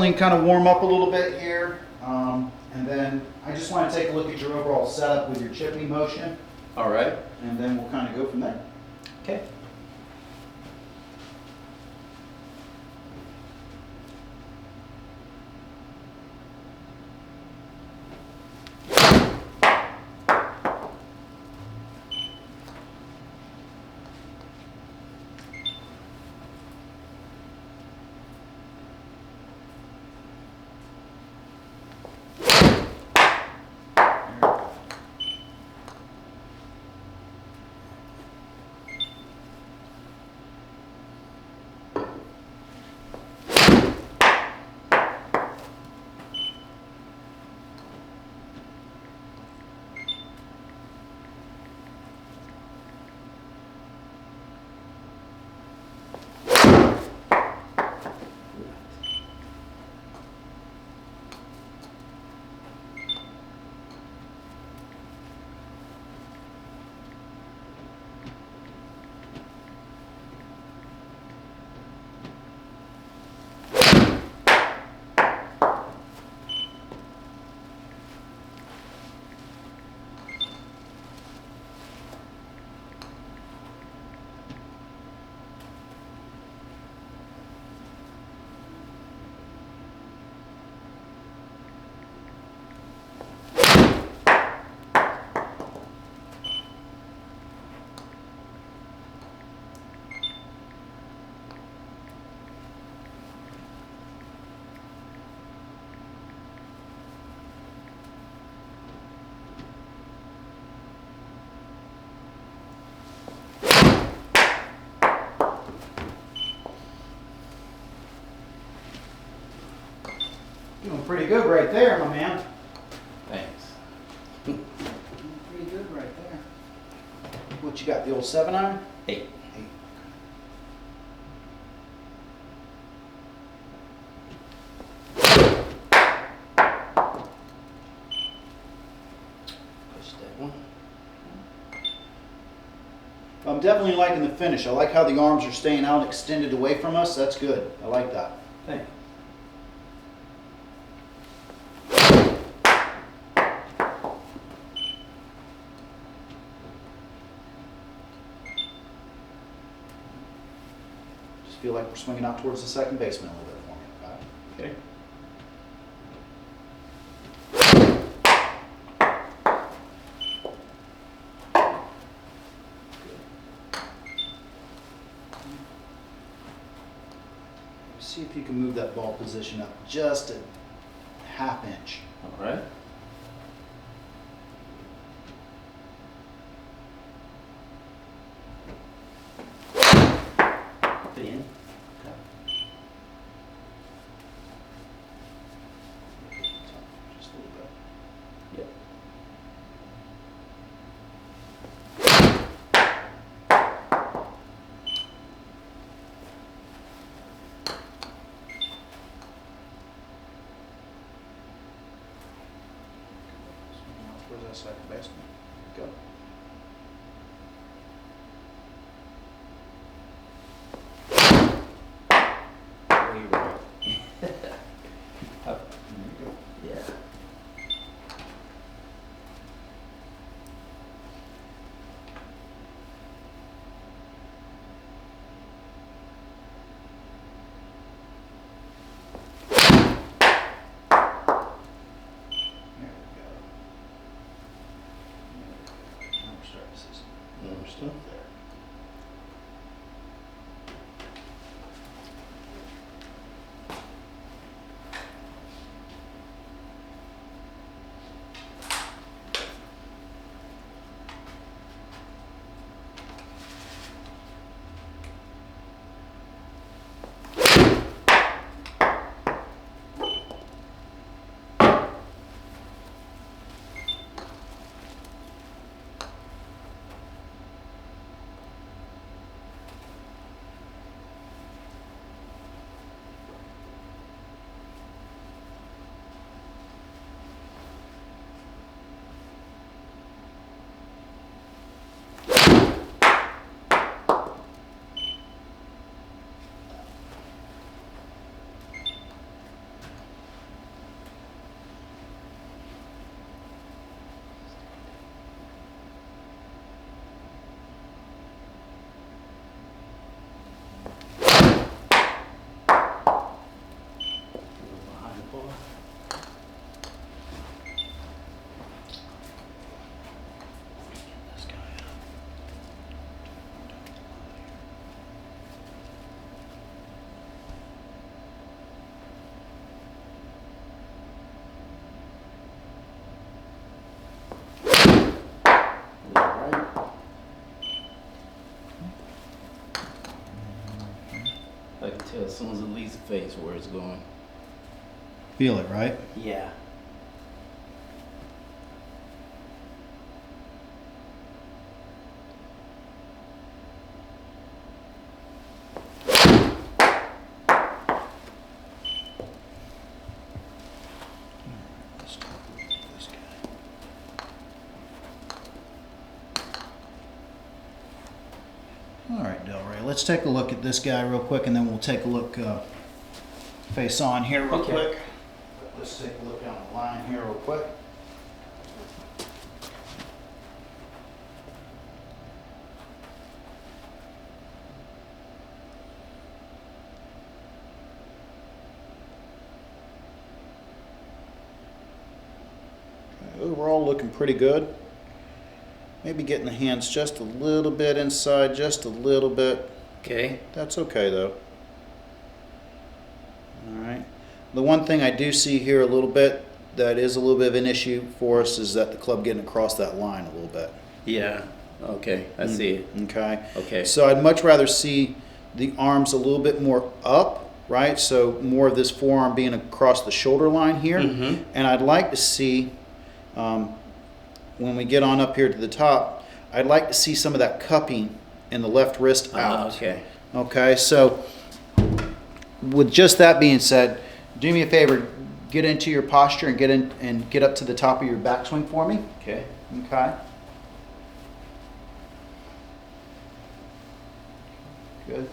definitely kind of warm up a little bit here. And then I just want to take a look at your overall setup with your chipping motion, All right. and then we'll kind of go from there. Okay. Doing pretty good right there, my man. Thanks. Doing pretty good right there. What you got, the old 7-iron? 8. 8. Push that one. I'm definitely liking the finish. I like how the arms are staying out, extended away from us. That's good. I like that. Thanks. Just feel like we're swinging out towards the second baseman a little bit for me. Okay. See if you can move that ball position up just a half inch. All right. In. Just a little bit. Yep. Swing out towards that second baseman. Go. Way right. Up. There you go. Yeah. There we go. Now we're starting to see some other stuff there. tell as soon as it leaves the face where it's going. Feel it, right? Yeah. Let's talk about this guy. All right, Del Rey, let's take a look at this guy real quick, and then we'll take a look face on here real Okay. quick. Let's take a look down the line here real quick. Overall looking pretty good. Maybe getting the hands just a little bit inside, just a little bit. Okay. That's okay though. All right. The one thing I do see here a little bit that is a little bit of an issue for us is that the club getting across that line a little bit. Yeah. Okay. I see it. Okay. Okay. So I'd much rather see the arms a little bit more up, right? So more of this forearm being across the shoulder line here. Mm-hmm. And I'd like to see, when we get on up here to the top, I'd like to see some of that cupping in the left wrist out. Okay. Okay, so with just that being said, do me a favor, get into your posture and get up to the top of your backswing for me. Okay. Okay. Good.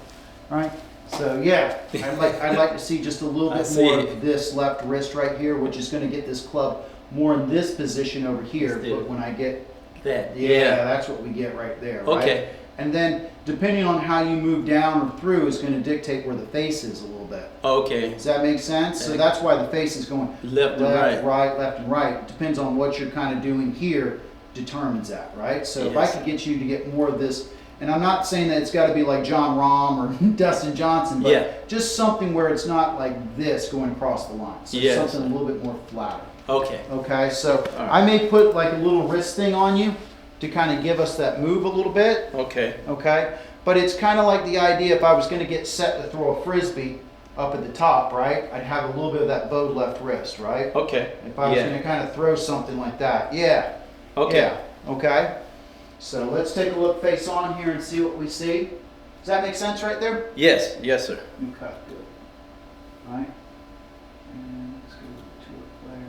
All right. So yeah, I'd like to see just a little I bit see more it. of this left wrist right here, which is going to get this club more in this position over here. Instead But of when I get That. yeah, that's what we get right there. Right? Okay. And then depending on how you move down or through is going to dictate where the face is a little bit. Okay. Does that make sense? So Yeah. that's why the face is going Left and right. left and right. Depends on what you're kind of doing here determines that, right? So if I Yes. could get you to get more of this, and I'm not saying that it's got to be like John Rahm or Dustin Johnson, but Yeah. just something where it's not like this going across the line. So Yes. something a little bit more flatter. Okay. Okay, so All right. I may put like a little wrist thing on you to kind of give us that move a little bit. Okay. Okay, but it's kind of like the idea if I was going to get set to throw a frisbee up at the top, right? I'd have a little bit of that bowed left wrist, right? Okay. If I was Yeah. going to kind of throw something like that, yeah. Okay. Yeah. Okay. So let's take a look face on here and see what we see. Does that make sense right there? Yes. Yes, sir. Okay, good. All right. And let's go to a player.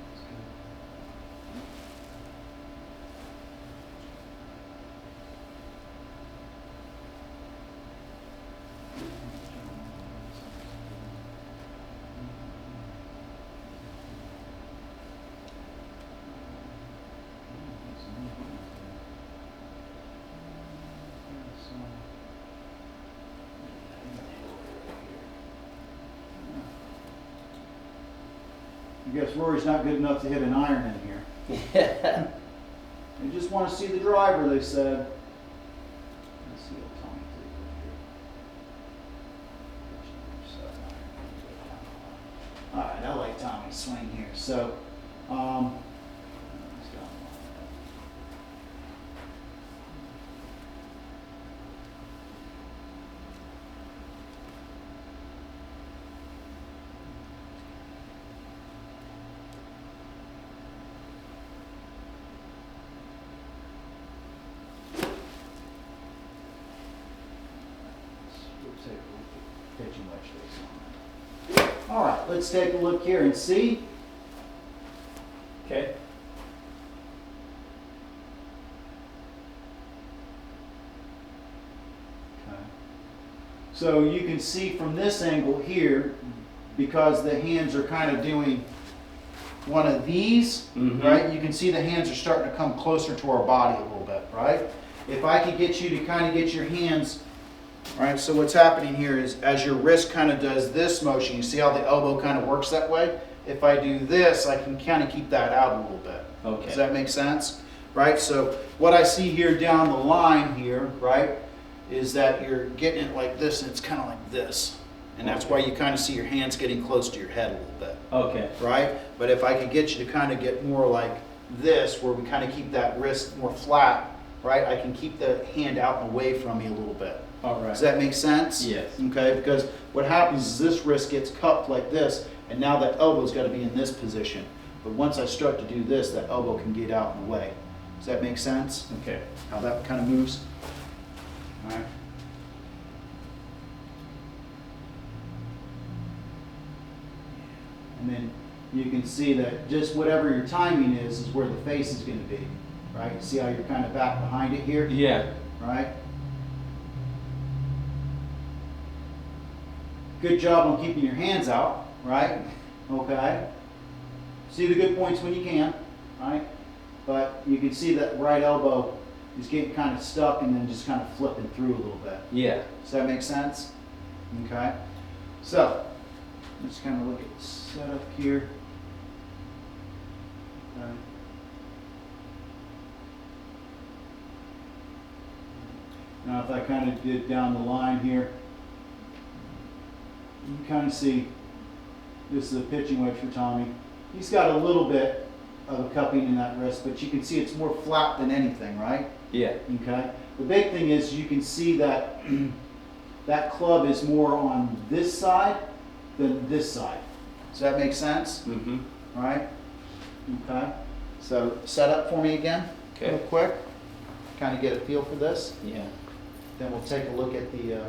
Let's go. I guess Rory's not good enough to hit an iron in here. Yeah. They just want to see the driver, they said. Let's see what Tommy did here. All right, I like Tommy's swing here. So, we'll take a look at pitching wedge face on. All right, let's take a look here and see. Okay. Okay. So you can see from this angle here, because the hands are kind of doing one of these, Mhm. right? You can see the hands are starting to come closer to our body a little bit, right? If I could get you to kind of get your hands, all right, so what's happening here is as your wrist kind of does this motion, you see how the elbow kind of works that way? If I do this, I can kind of keep that out a little bit. Okay. Does that make sense? Right, so what I see here down the line here, right, is that you're getting it like this and it's kind of like this. And that's why you kind of see your hands getting close to your head a little bit, Okay. right? But if I could get you to kind of get more like this, where we kind of keep that wrist more flat, right, I can keep the hand out and away from you a little bit. All right. Does that make sense? Yes. Okay, because what happens is this wrist gets cupped like this, and now that elbow's got to be in this position. But once I start to do this, that elbow can get out and away. Does that make sense? Okay. How that kind of moves? All right. And then you can see that just whatever your timing is where the face is going to be, right? See how you're kind of back behind it here? Yeah. Right? Good job on keeping your hands out, right? Okay. See the good points when you can, right? But you can see that right elbow is getting kind of stuck and then just kind of flipping through a little bit. Yeah. Does that make sense? Okay. So, let's kind of look at the setup here. Okay. Now if I kind of did down the line here, you can kind of see this is a pitching wedge for Tommy. He's got a little bit of a cupping in that wrist, but you can see it's more flat than anything, right? Yeah. Okay. The big thing is you can see that that club is more on this side than this side. Does that make sense? Mm-hmm. All right. Okay. So set up for me again, real Okay. quick. Kind of get a feel for this. Yeah. Then we'll take a look at the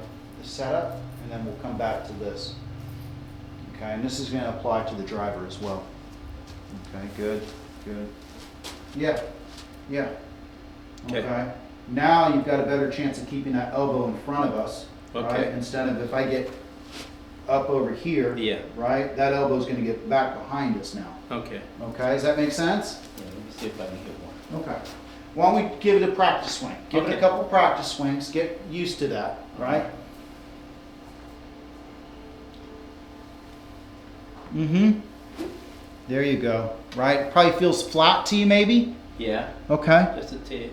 setup, and then we'll come back to this. Okay, and this is going to apply to the driver as well. Okay, good, good. Yeah, yeah. Okay. Now you've got a better chance of keeping that elbow in front of us, right? Okay. Instead of if I get up over here, Yeah. right? That elbow's going to get back behind us now. Okay. Okay, does that make sense? Yeah, let me see if I can get one. Okay. Why don't we give it a practice swing? Give it Okay. a couple practice swings, get used to that, right? Mm-hmm. There you go. Right? Probably feels flat to you maybe? Yeah. Okay. Just a tad.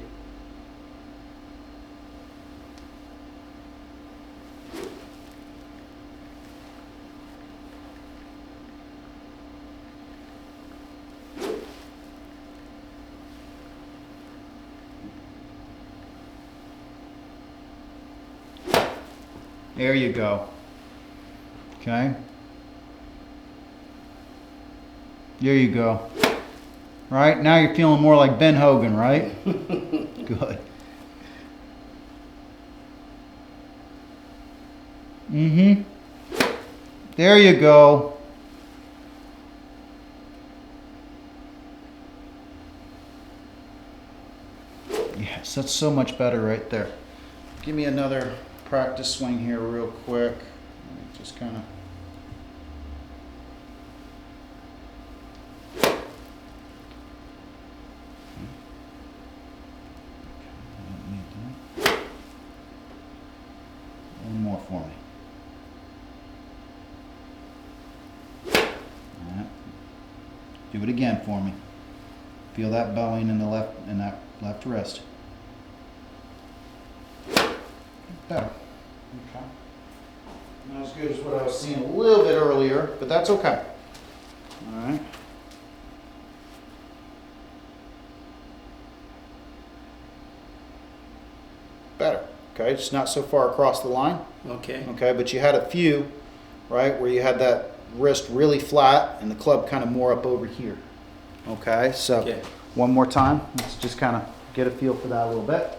There you go. Okay. There you go. Right? Now you're feeling more like Ben Hogan, right? Good. Mm-hmm. There you go. Yes, that's so much better right there. Give me another practice swing here real quick. Just kind of. One more for me. All right. Do it again for me. Feel that bowing in that left wrist. Better. Okay. Not as good as what I was seeing a little bit earlier, but that's okay. All right. Better. Okay, it's not so far across the line. Okay. Okay, but you had a few, right, where you had that wrist really flat and the club kind of more up over here. Okay, so Okay. one more time. Let's just kind of get a feel for that a little bit.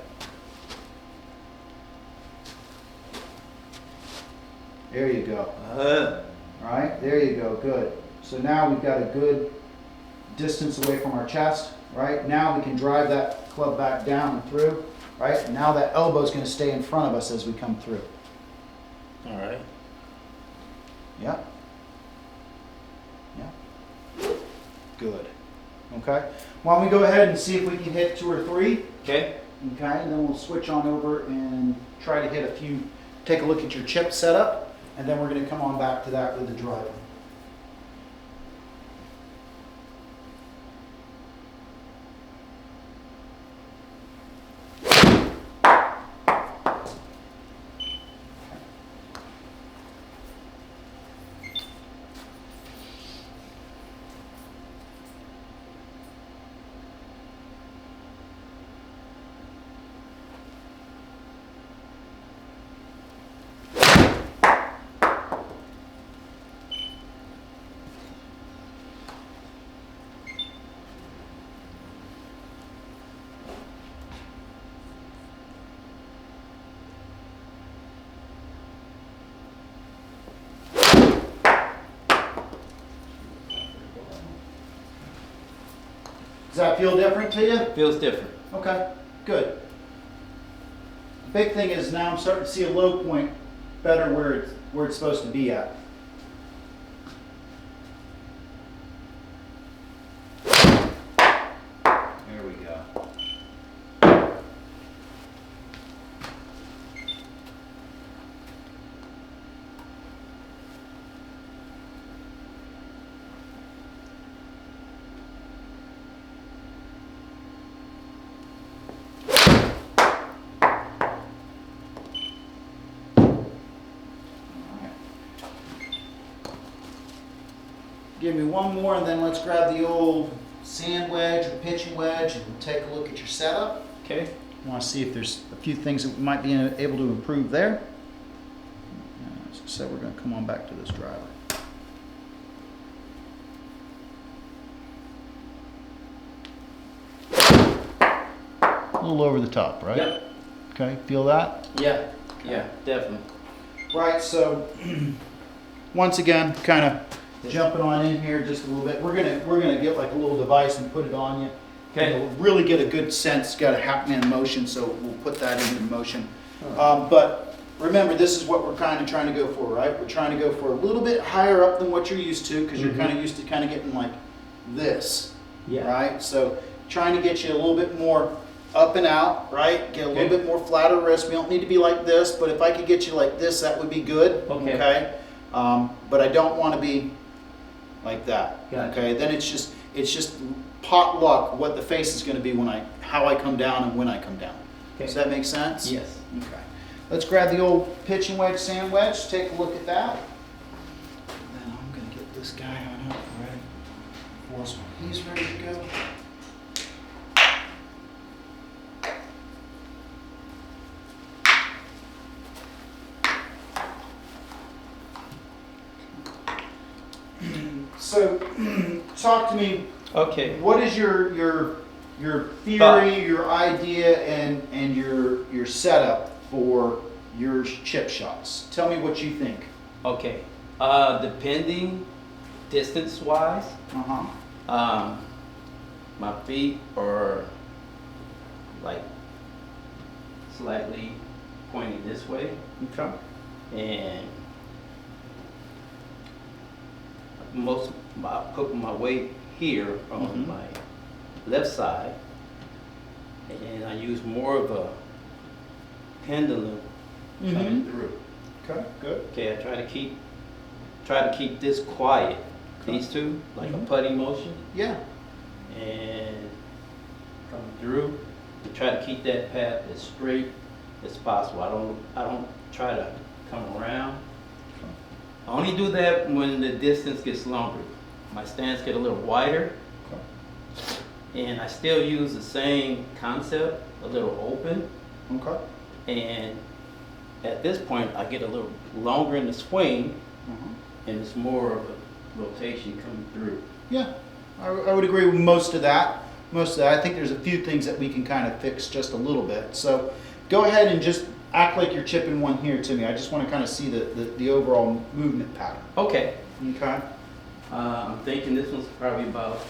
There you go. All right, there you go, good. So now we've got a good distance away from our chest, right? Now we can drive that club back down and through, right? And now that elbow is going to stay in front of us as we come through. All right. Yep. Yep. Good. Okay. Why don't we go ahead and see if we can hit 2 or 3? Okay. Okay, and then we'll switch on over and try to hit a few, take a look at your chip setup, and then we're going to come on back to that with the driver. Does that feel different to you? Feels different. Okay, good. The big thing is now I'm starting to see a low point better where it's supposed to be at. There we go. Give me one more and then let's grab the old sand wedge or pitching wedge and take a look at your setup. Okay. I want to see if there's a few things that we might be able to improve there. As I said, we're going to come on back to this driver. A little over the top, right? Yep. Okay, feel that? Yeah. Yeah, definitely. Right, so once again, kind of jumping on in here just a little bit. We're gonna get like a little device and put it on you. Okay. We'll really get a good sense. Got a happening motion, so we'll put that into motion. But remember, this is what we're kind of trying to go for, right? We're trying to go for a little bit higher up than what you're used to, because you're kind of used to kind of getting like this, Yeah. right? So trying to get you a little bit more up and out, right? Get a little bit more flatter wrist. We don't need to be like this, but if I could get you like this, that would be good. Okay. But I don't want to be like that. Gotcha. Okay. Then it's just pot luck what the face is going to be how I come down and when I come down. Okay. Does that make sense? Yes. Okay. Let's grab the old pitching wedge, sand wedge. Take a look at that. And then I'm going to get this guy on up ready for us when he's ready to go. So, talk to me. Okay. What is your theory, your idea, and your setup for your chip shots? Tell me what you think. Okay. Depending distance-wise, my feet are like slightly pointing this way, Okay. and I put my weight here on my left side, and I use more of a pendulum coming through. Okay. Good. Okay, I try to keep this quiet. Okay. These two, like a putting motion, Yeah. and come through. To try to keep that path as straight as possible. I don't try to come around. I only do that when the distance gets longer. My stance get a little wider, and I still use the same concept, a little open. Okay. And at this point, I get a little longer in the swing, and it's more of a rotation coming through. Yeah, I would agree with most of that. I think there's a few things that we can kind of fix just a little bit. So go ahead and just act like you're chipping one here to me. I just want to kind of see the overall movement pattern. Okay. Okay. I'm thinking this one's probably about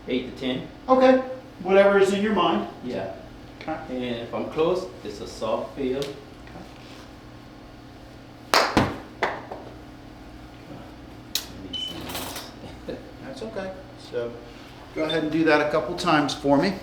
8 to 10. Okay. Whatever is in your mind. Yeah. Okay. And if I'm close, it's a soft feel. That's okay. So go ahead and do that a couple times for me.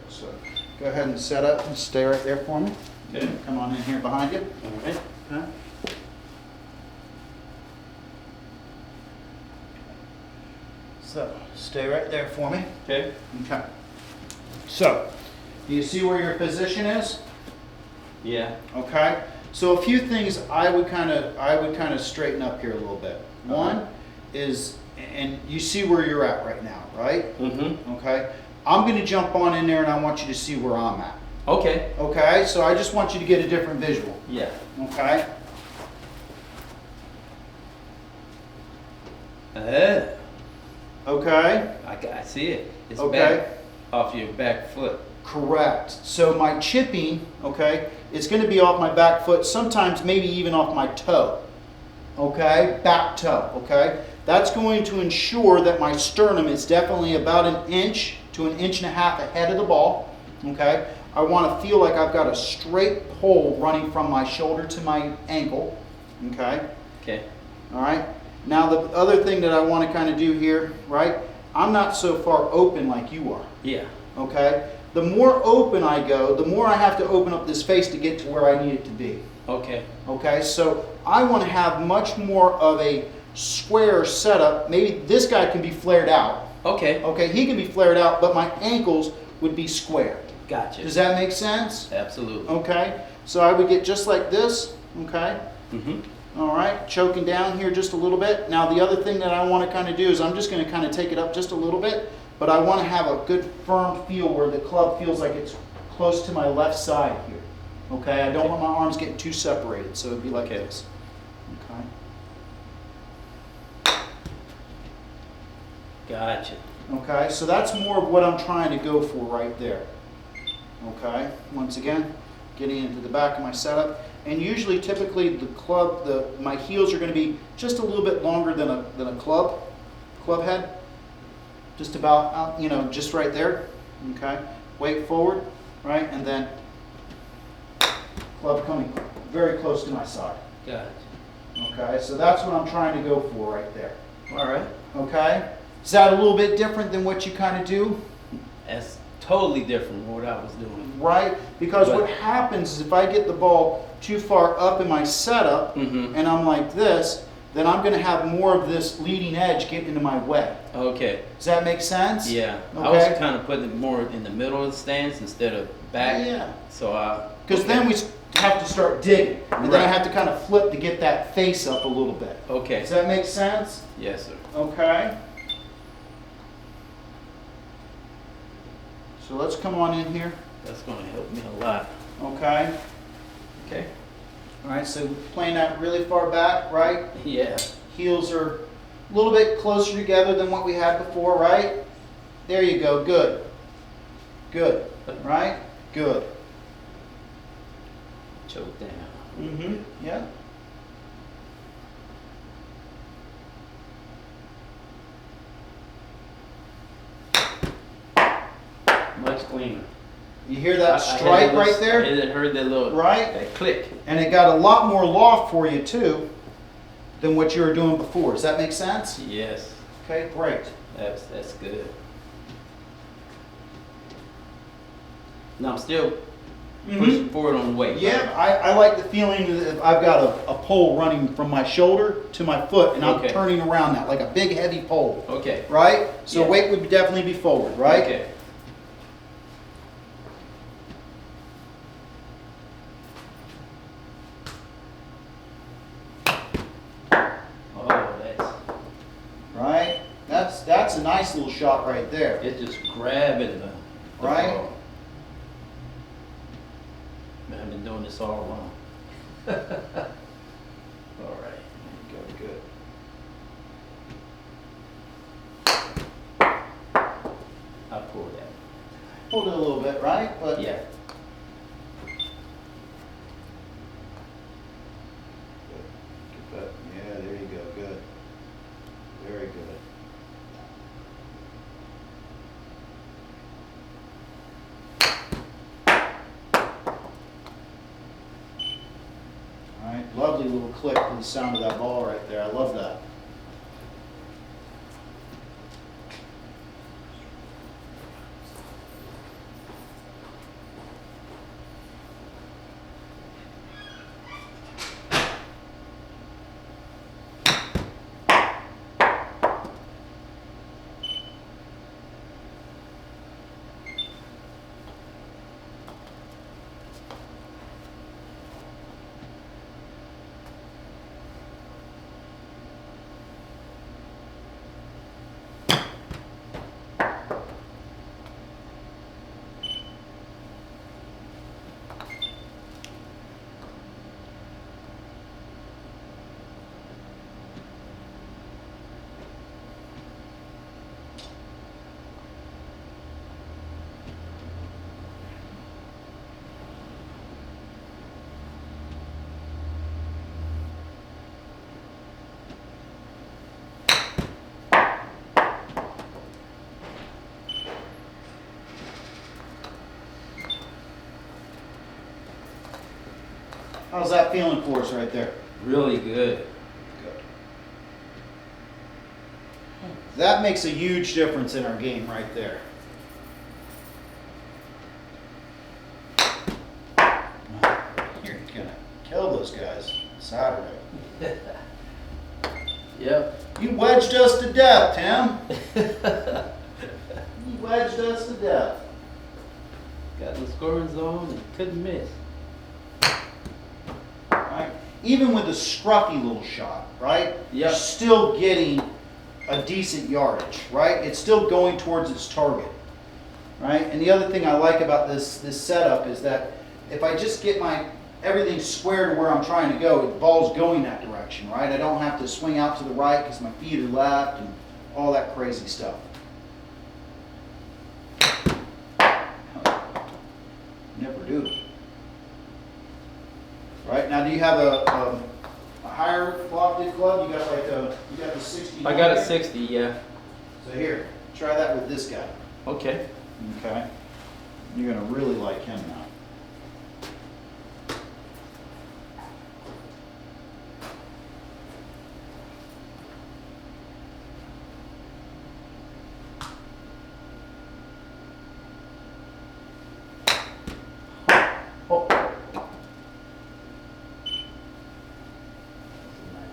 So go ahead and set up and stay right there for me. Okay. Come on in here behind you. All right. Okay. So stay right there for me. Okay. Okay. So, do you see where your position is? Yeah. Okay? So a few things I would kind of straighten up here a little bit. One is, and you see where you're at right now, right? Mm-hmm. Okay? I'm going to jump on in there and I want you to see where I'm at. Okay. Okay? So I just want you to get a different visual. Yeah. Okay? Okay? I see it. It's Okay. back off your back foot. Correct. So my chipping, okay, it's going to be off my back foot, sometimes maybe even off my toe. Okay? Back toe. Okay? That's going to ensure that my sternum is definitely about an inch to an inch and a half ahead of the ball. Okay? I want to feel like I've got a straight pole running from my shoulder to my ankle. Okay? Okay. All right? Now the other thing that I want to kind of do here, right? I'm not so far open like you are. Yeah. Okay? The more open I go, the more I have to open up this face to get to where I need it to be. Okay. Okay? So I want to have much more of a square setup. Maybe this guy can be flared out. Okay. Okay? He can be flared out, but my ankles would be square. Gotcha. Does that make sense? Absolutely. Okay? So I would get just like this. Okay? Mm-hmm. All right, choking down here just a little bit. Now the other thing that I want to kind of do is I'm just going to kind of take it up just a little bit, but I want to have a good firm feel where the club feels like it's close to my left side here. Okay, I don't want my arms getting too separated, so it'd be like this. Okay. Gotcha. Okay, so that's more of what I'm trying to go for right there. Okay, once again, getting into the back of my setup. And usually, typically, the club, my heels are going to be just a little bit longer than a club head. Just about, just right there. Okay, weight forward, right, and then club coming very close to my side. Gotcha. Okay, so that's what I'm trying to go for right there. All right. Okay, is that a little bit different than what you kind of do? That's totally different from what I was doing. Right? Because what happens is if I get the ball too far up in my setup Mm-hmm. and I'm like this, then I'm going to have more of this leading edge get into my way. Okay. Does that make sense? Yeah. Okay. I was kind of putting it more in the middle of the stance instead of back. Yeah. So Because then we have to start digging. And then I Right. have to kind of flip to get that face up a little bit. Okay. Does that make sense? Yes, sir. Okay. So let's come on in here. That's going to help me a lot. Okay. Okay. All right, so playing that really far back, right? Yeah. Heels are a little bit closer together than what we had before, right? There you go. Good. Good. Right? Good. Choke down. Mm-hmm. Yeah. Much cleaner. You hear that I strike right I there? heard that little Right? that click. And it got a lot more loft for you, too, than what you were doing before. Does that make sense? Yes. Okay, great. That's good. Now I'm still pushing forward on the weight. Yeah, I like the feeling that I've got a pole running from my shoulder to my foot, and I'm Okay. turning around that, like a big, heavy pole. Okay. Right? So Yeah. weight would definitely be forward, right? Okay. Oh, Right? That's a nice little shot right there. it's just grabbing the Right? ball. Man, I've been doing this all along. All right. Good, good. I pull that. Hold it a little bit, right? But Yeah. Good. Yeah, there you go. Good. Very good. All right, lovely little click to the sound of that ball right there. I love that. How's that feeling for us right there? Really good. That makes a huge difference in our game right there. You're gonna kill those guys Saturday. Yep. You wedged us to death, Tim. You wedged us to death. Got the scoring zone and couldn't miss. Right? Even with a scruffy little shot, right? Yep. You're still getting a decent yardage, right? It's still going towards its target, right? And the other thing I like about this setup is that if I just get everything square to where I'm trying to go, the ball's going that direction, right? I don't have to swing out to the right because my feet are left and all that crazy stuff. Never do. Right, now do you have a higher lofted club? You got the 60? I got a 60, yeah. So here, try that with this guy. Okay. Okay. You're gonna really like him now. Oh.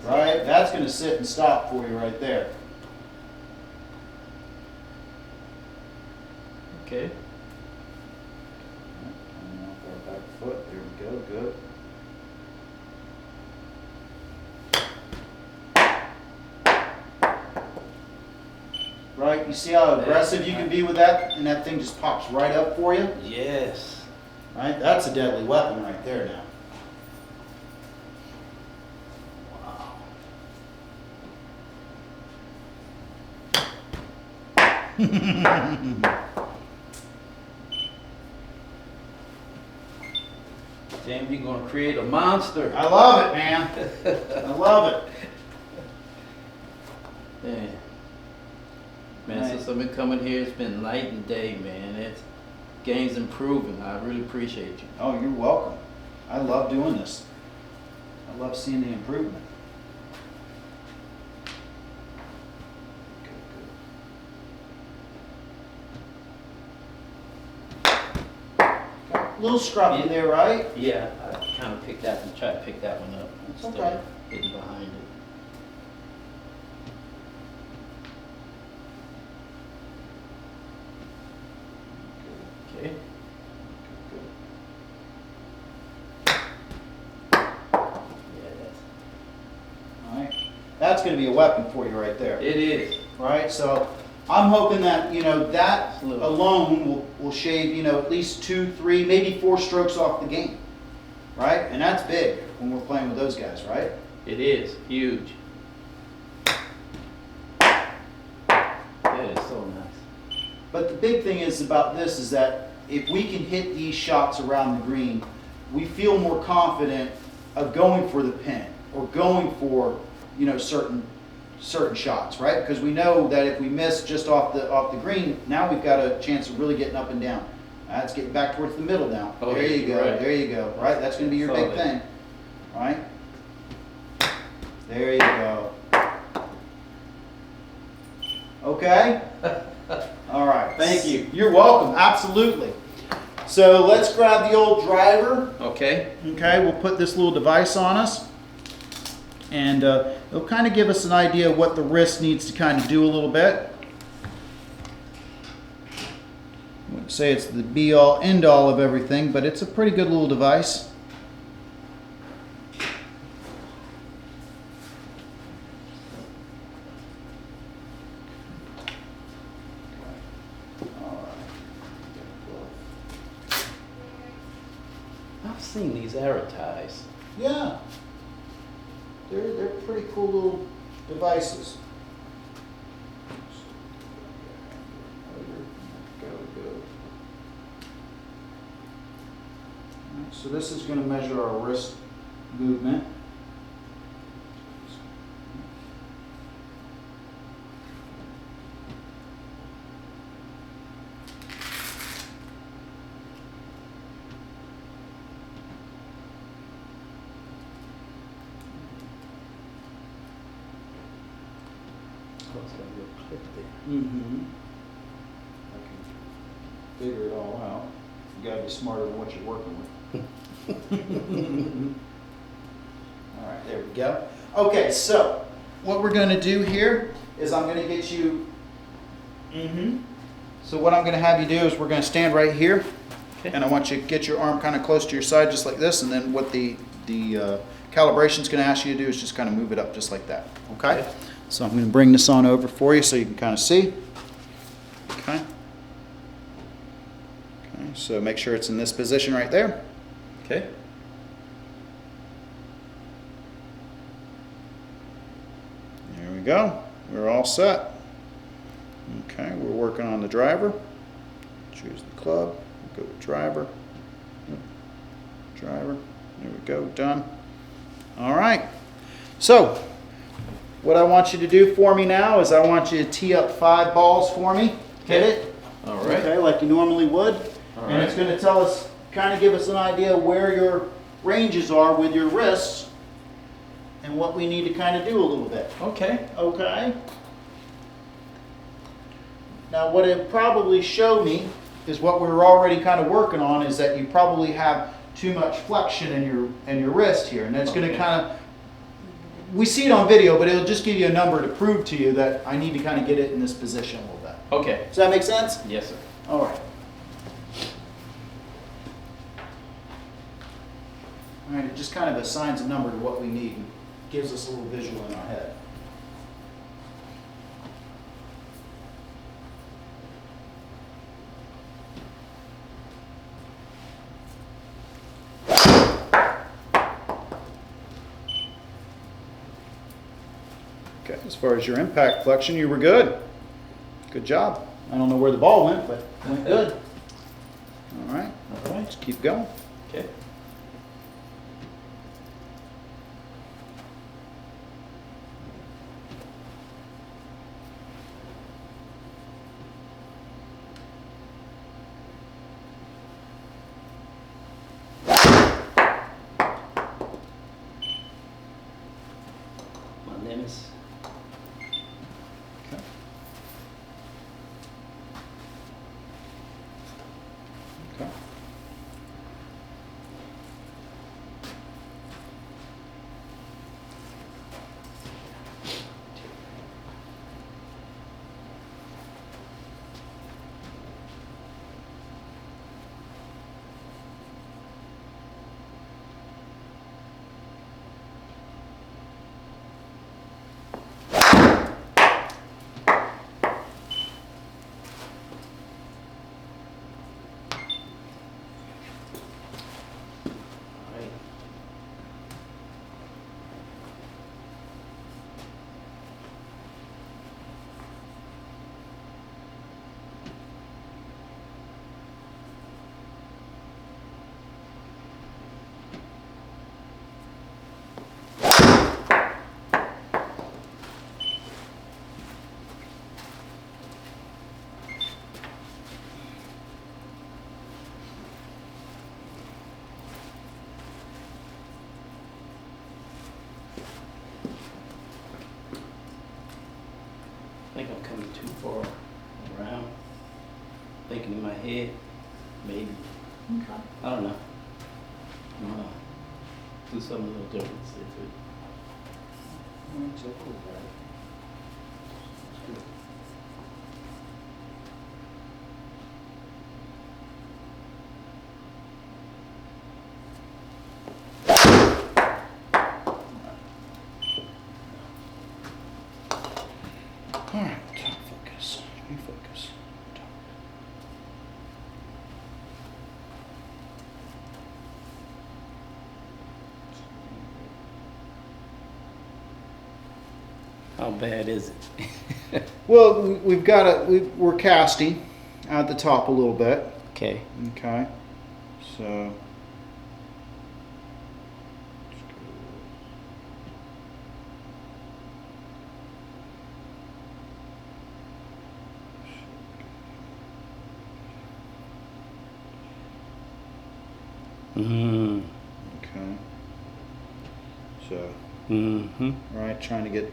Right, that's gonna sit and stop for you right there. Okay. Coming off our back foot, there we go, good. Right, you see how aggressive you can be with that, and that thing just pops right up for you? Yes. Right, that's a deadly weapon right there now. James, you're gonna create a monster. I love it, man. I love it. Man, Right. since I've been coming here, it's been night and day, man. It's game's improving. I really appreciate you. Oh, you're welcome. I love doing this. I love seeing the improvement. A little scruffy there, right? Yeah, I kind of picked that and tried to pick that one up It's instead okay. of getting behind it. Okay. Yeah, All right. That's going to be a weapon for you right there. it is. Right? So I'm hoping that, that It's a little- alone will shave, at least 2, 3, maybe 4 strokes off the game. Right? And that's big when we're playing with those guys, right? It is huge. That is so nice. But the big thing is about this is that if we can hit these shots around the green, we feel more confident of going for the pin or going for, certain shots, right? Because we know that if we miss just off the green, now we've got a chance of really getting up and down. That's getting back towards the middle now. Oh, there you go. right. There you go. Right? That's going to be your big Solid. thing. Right? There you go. Okay? All right. Thank you. You're welcome. Absolutely. So let's grab the old driver. Okay. Okay, we'll put this little device on us. And it'll kind of give us an idea of what the wrist needs to kind of do a little bit. I wouldn't say it's the be-all, end-all of everything, but it's a pretty good little device. I've seen these advertised. Yeah, they're pretty cool little devices. Alright, so this is going to measure our wrist movement. it's got a little clip there. Mm-hmm. I can figure it all out. You gotta be smarter than what you're working with. All right, there we go. Okay, so what we're gonna do here is I'm gonna get you, So what I'm gonna have you do is we're gonna stand right here. Okay. And I want you to get your arm kind of close to your side just like this, and then what the calibration's gonna ask you to do is just kind of move it up just like that, okay? Okay. So I'm gonna bring this on over for you so you can kind of see. Okay. Okay, so make sure it's in this position right there. Okay. There we go. We're all set. Okay, we're working on the driver. Choose the club. Go with driver. Driver. There we go. Done. All right. So, what I want you to do for me now is I want you to tee up 5 balls for me. Hit it. All right. Okay, like you normally would. All And right. it's going to tell us, kind of give us an idea where your ranges are with your wrists and what we need to kind of do a little bit. Okay. Okay? Now what it probably showed me is what we were already kind of working on, is that you probably have too much flexion in your wrist here, and that's going to Okay. kind of, we see it on video, but it'll just give you a number to prove to you that I need to kind of get it in this position a little bit. Okay. Does that make sense? Yes, sir. All right. All right, it just kind of assigns a number to what we need and gives us a little visual in our head. Okay, as far as your impact flexion, you were good. Good job. I don't know where the ball went, but it went good. All right, All right. just keep going. Okay. My name is. Okay. Okay. All right. I think I'm coming too far around. Thinking in my head, maybe. Okay. I don't know. I'm gonna do something a little different. See if it. It's okay, right? It's good. All right, focus. Refocus. How bad is it? Well, we've got we're casting at the top a little bit. Okay. Okay, so. Mm. Okay. So, Mm-hmm. all right, trying to get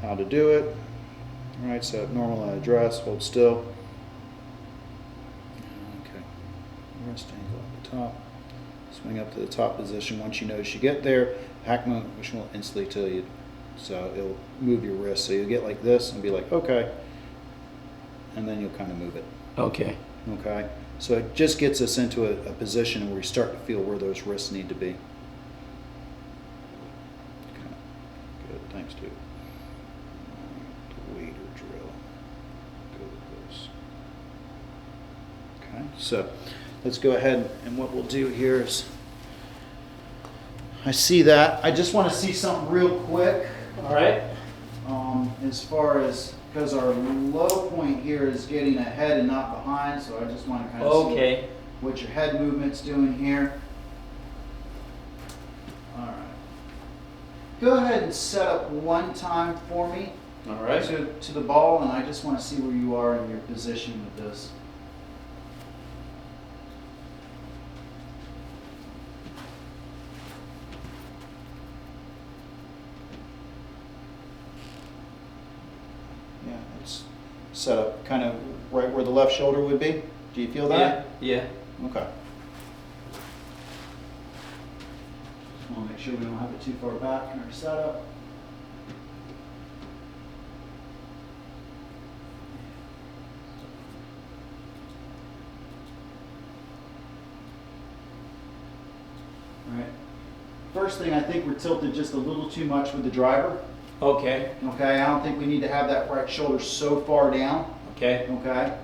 how to do it. All right, set up normal at address, hold still. Okay, rest angle at the top. Swing up to the top position. Once you notice you get there, hack motion will instantly tell you. So it'll move your wrist. So you'll get like this and be like, okay. And then you'll kind of move it. Okay. Okay. So it just gets us into a position where we start to feel where those wrists need to be. Okay. Good. Thanks, dude. The wader drill. Go with this. Okay. So let's go ahead, and what we'll do here is, I see that. I just want to see something real quick. All right. As far as, because our low point here is getting ahead and not behind, so I just want to kind of see what your head movement's doing here. All right. Go ahead and set up one time for me. All right. To the ball, and I just want to see where you are in your position with this. Yeah, it's set up kind of right where the left shoulder would be. Do you feel that? Yeah. Okay. Just want to make sure we don't have it too far back in our setup. All right. First thing, I think we're tilted just a little too much with the driver. Okay. Okay, I don't think we need to have that right shoulder so far down. Okay. Okay.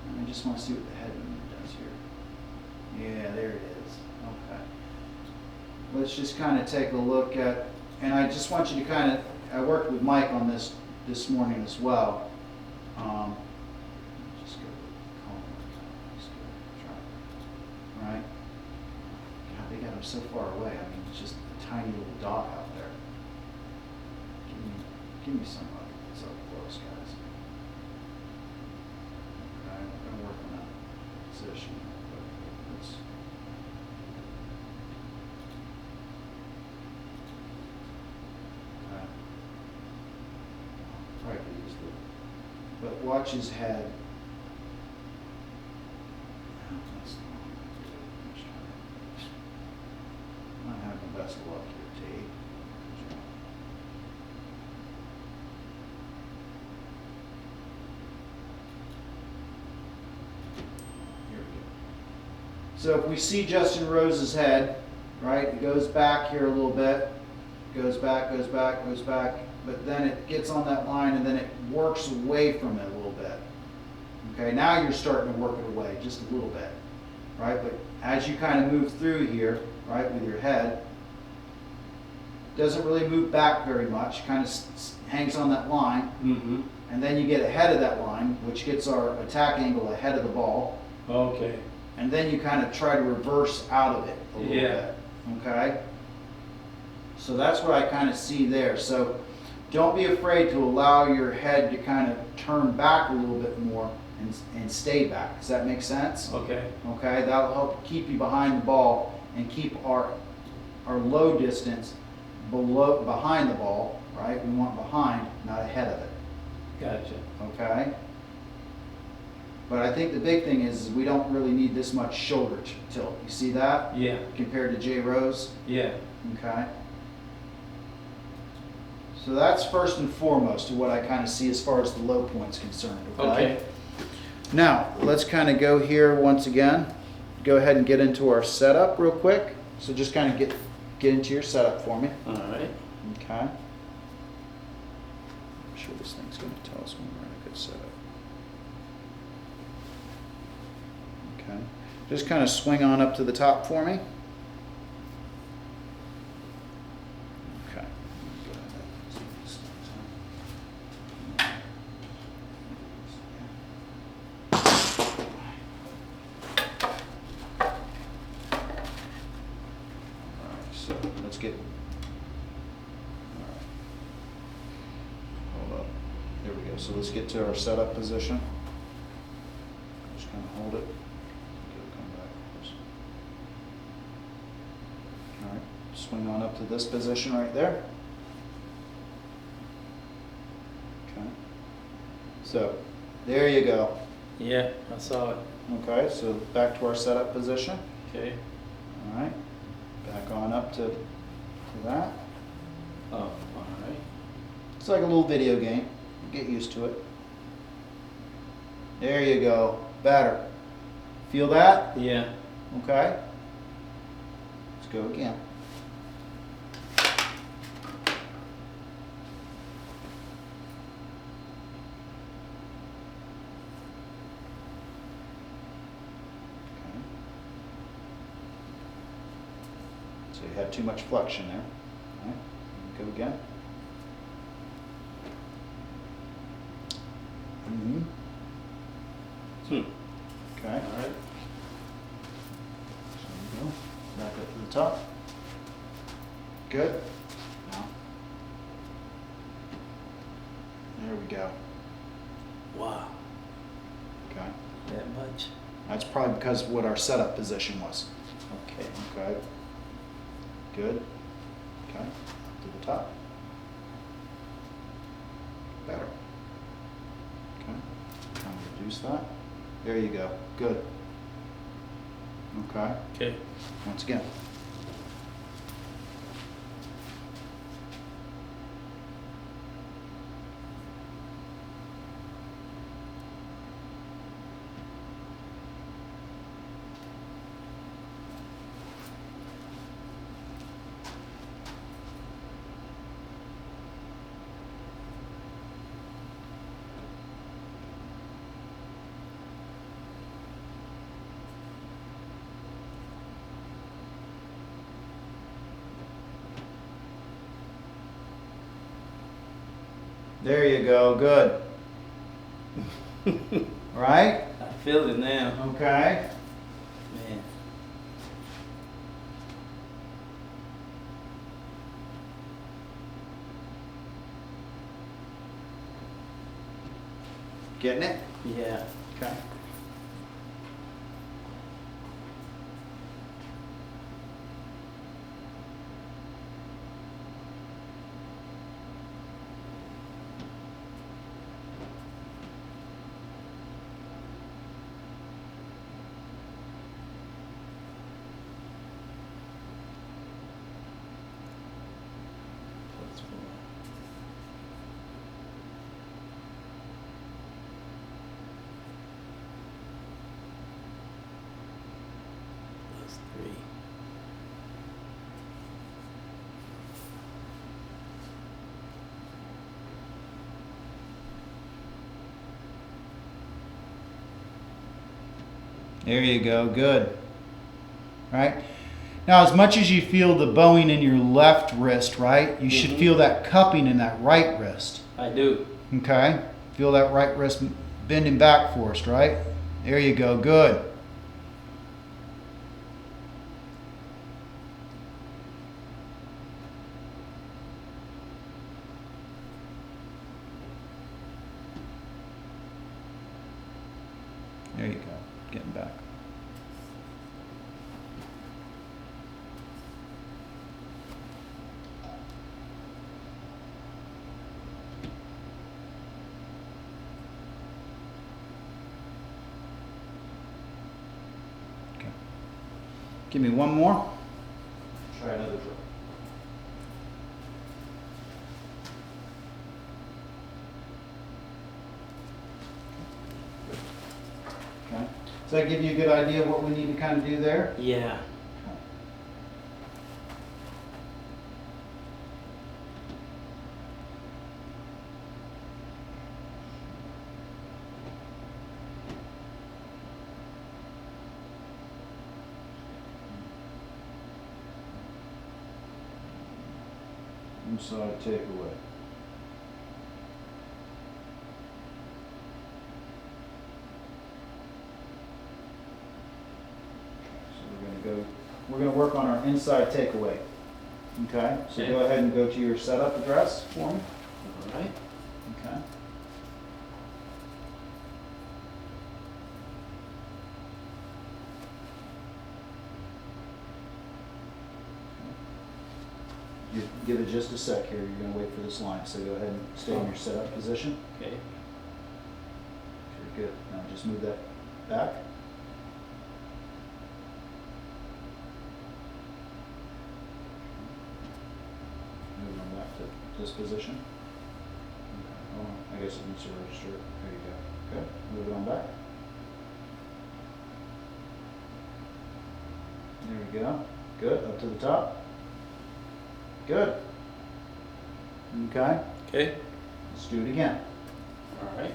And I just want to see what the head movement does here. Yeah, there it is. Okay. Let's just kind of take a look at, and I just want you to kind of, I worked with Mike on this morning as well. Just go calm. Just go try. All right. God, they got him so far away. I mean, it's just a tiny little dot out there. Give me somebody that's up close, guys. Okay, we're going to work on that position. But let's, okay. Probably could use the, but watch his head. No, that's the wrong way to do it. I'm not having the best of luck here, T. So if we see Justin Rose's head, right, it goes back here a little bit, goes back, goes back, goes back, but then it gets on that line and then it works away from it a little bit. Okay, now you're starting to work it away just a little bit, right? But as you kind of move through here, right, with your head, doesn't really move back very much, kind of hangs on that line, and then you get ahead of that line, which gets our attack angle ahead of the ball. Okay. And then you kind of try to reverse out of it a little bit, okay? So that's what I kind of see there. So don't be afraid to allow your head to kind of turn back a little bit more and stay back. Does that make sense? Okay. Okay, that'll help keep you behind the ball and keep our low distance behind the ball, right? We want behind, not ahead of it. Gotcha. Okay? But I think the big thing is we don't really need this much shoulder tilt. You see that? Yeah. Compared to Jay Rose? Yeah. Okay. So that's first and foremost what I kind of see as far as the low point's concerned. Okay. Now, let's kind of go here once again. Go ahead and get into our setup real quick. So just kind of get into your setup for me. All right. Okay. I'm sure this thing's going to tell us when we're in a good setup. Okay. Just kind of swing on up to the top for me. Okay. Alright, so let's get. Alright. Hold up. There we go. So let's get to our setup position. Just kind of hold it. All right, swing on up to this position right there. So, there you go. Yeah, I saw it. Okay, so back to our setup position. Okay. All right, back on up to that. Oh, all right. It's like a little video game. Get used to it. There you go. Better. Feel that? Yeah. Okay. Let's go again. Okay. So you had too much flexion there. All right. Go again. Mm-hmm. Okay. All right. So there you go. Back up to the top. Good. Now. There we go. Wow. Okay. That much. That's probably because of what our setup position was. Okay. Okay. Good. Okay. Up to the top. Better. Okay. Trying to reduce that. There you go. Good. Okay. Okay. Once again. There you go. Good. Right? I feel it now. Okay. Man. Getting it? Yeah. Okay. Plus 4. Plus 3. There you go. Good. Right? Now, as much as you feel the bowing in your left wrist, right, you should feel that cupping in that right wrist. I do. Okay? Feel that right wrist bending back for us, right? There you go. Good. There you go. Getting back. Okay. Give me one more. Try another draw. Okay. Does that give you a good idea of what we need to kind of do there? Yeah. Inside takeaway. So we're going to work on our inside takeaway. Okay? So Okay. go ahead and go to your setup address for me. All right. Okay. Give it just a sec here. You're going to wait for this line. So go ahead and stay in your setup position. Okay. just move that back. Move on back to this position. Okay. Oh, I guess it needs to register. There you go. Good. Move it on back. There we go. Good. Up to the top. Good. Okay. Okay. Let's do it again. All right.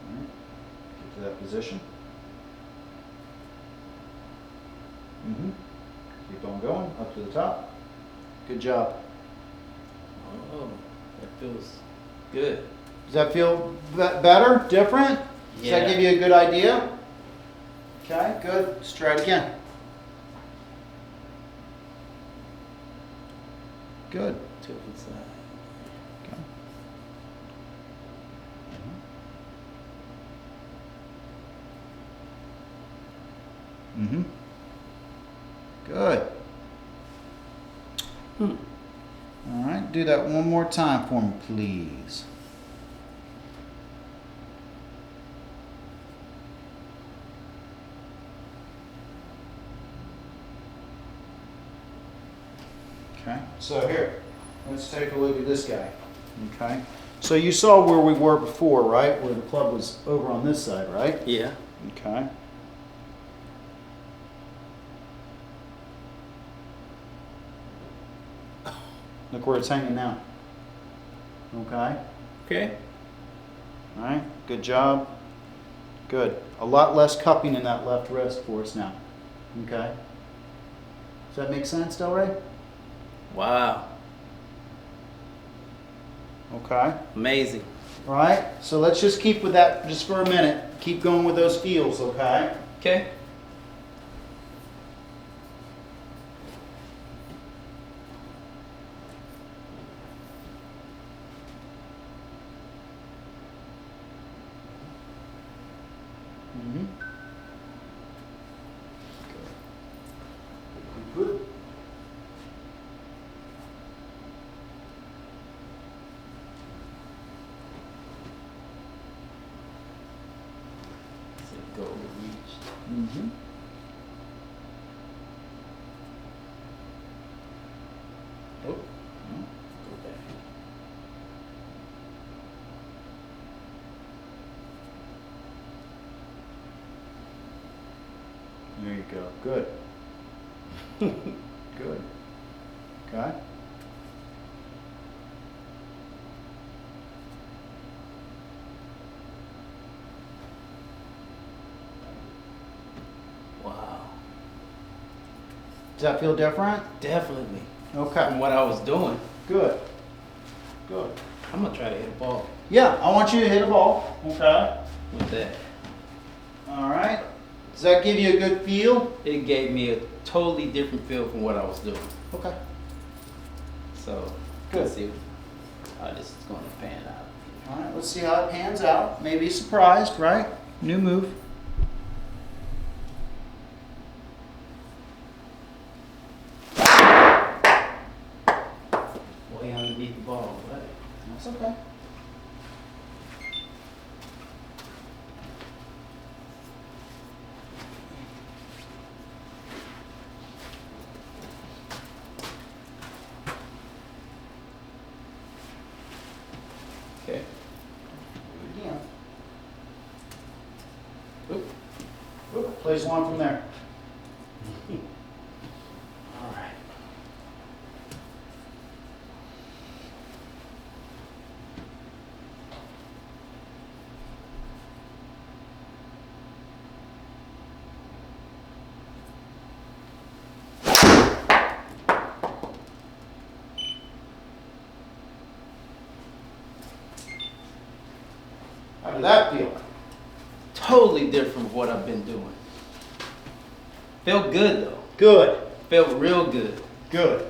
All right. Get to that position. Keep on going. Up to the top. Good job. Oh, that feels good. Does that feel better? Different? Does that Yeah. give you a good idea? Okay, good. Let's try it again. Good. To the side. Okay. Good. Hmm. All right, do that one more time for me, please. Okay, so here, let's take a look at this guy. Okay, so you saw where we were before, right? Where the club was over on this side, right? Yeah. Okay. Look where it's hanging now. Okay. Okay. All right. Good job. Good. A lot less cupping in that left wrist for us now. Okay. Does that make sense, Delray? Wow. Okay. Amazing. All right. So let's just keep with that just for a minute. Keep going with those feels, okay? Okay. Mm-hmm. Good. Goal reached. Mm-hmm. Oh. Go back. There you go. Good. Good. Okay. Wow. Does that feel different? Definitely. Okay. From what I was doing. Good. Good. I'm gonna try to hit a ball Yeah, I want you to hit a ball. Okay. with that. All right. Does that give you a good feel? It gave me a totally different feel from what I was doing. Okay. So, Good. let's see how this is gonna pan out. All right, let's see how it pans out. Maybe surprised, right? New move. Way underneath the ball, but That's okay. okay. Do it again. Oop. Oop, place one from there. All right. How did that feel? Totally different from what I've been doing. Felt good though. Good. Felt real good. Good.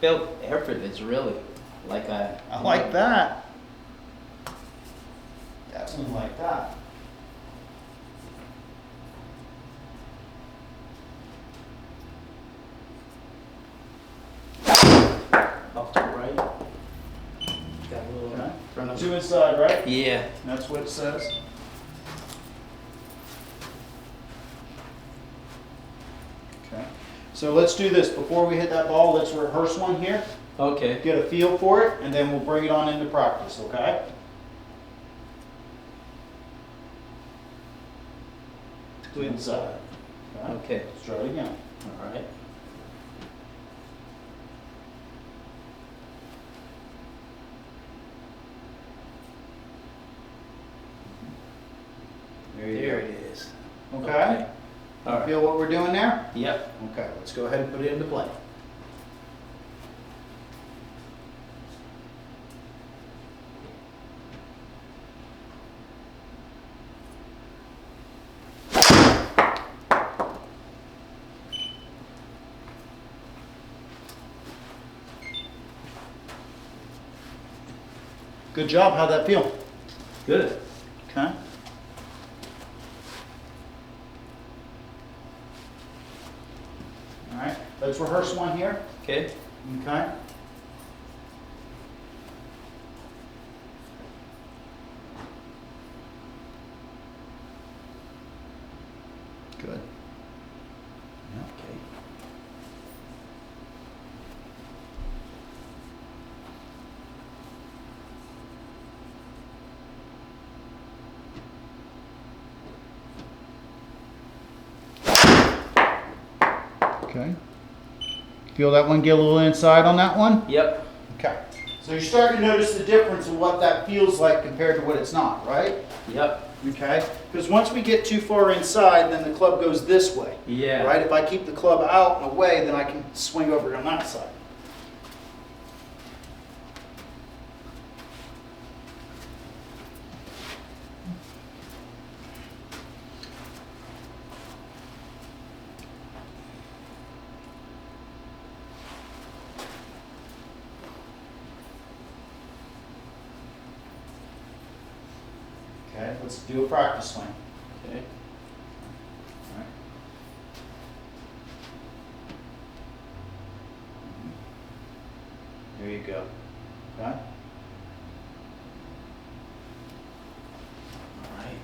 Felt effortless, really. Like I like that. Definitely like that. Off to the right. Got a little Okay. front of Do inside, right? Yeah. That's what it says. Okay. So let's do this. Before we hit that ball, let's rehearse one here. Okay. Get a feel for it, and then we'll bring it on into practice, okay? To inside. Okay. Let's try it again. All right. There it is. Okay? All right. Feel what we're doing there? Yep. Okay, let's go ahead and put it into play. Good job. How'd that feel? Good. Okay. All right. Let's rehearse one here. Okay. Okay. Good. Okay. Okay. Feel that one get a little inside on that one? Yep. Okay. So you're starting to notice the difference of what that feels like compared to what it's not, right? Yep. Okay? Because once we get too far inside, then the club goes this way. Yeah. Right? If I keep the club out and away, then I can swing over on that side. Okay, let's do a practice swing. Okay. All right. There you go. Okay? All right.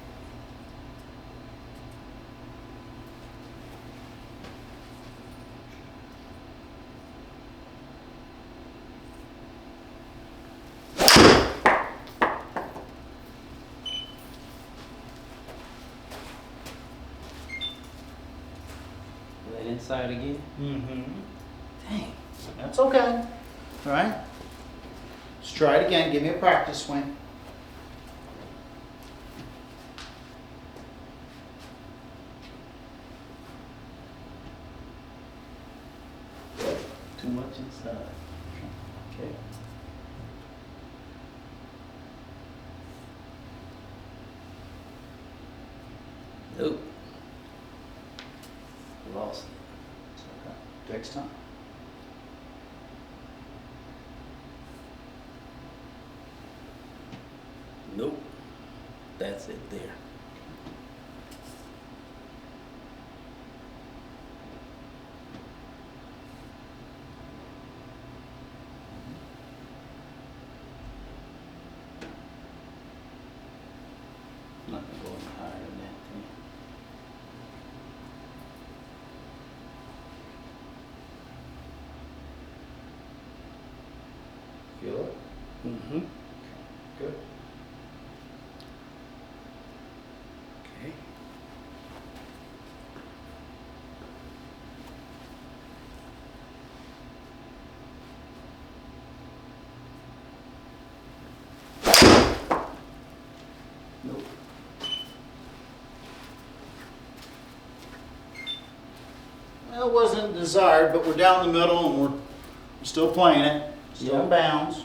That inside again. Mm-hmm. Dang. That's okay. All right? Let's try it again. Give me a practice swing. Too much inside. Okay. Nope. Lost it. It's okay. Takes time. Nope. That's it there. I'm not gonna go any higher than that thing. Feel it? Mm-hmm. Good. Okay. Nope. Well, it wasn't desired, but we're down the middle and we're still playing it. Still in Yeah. bounds.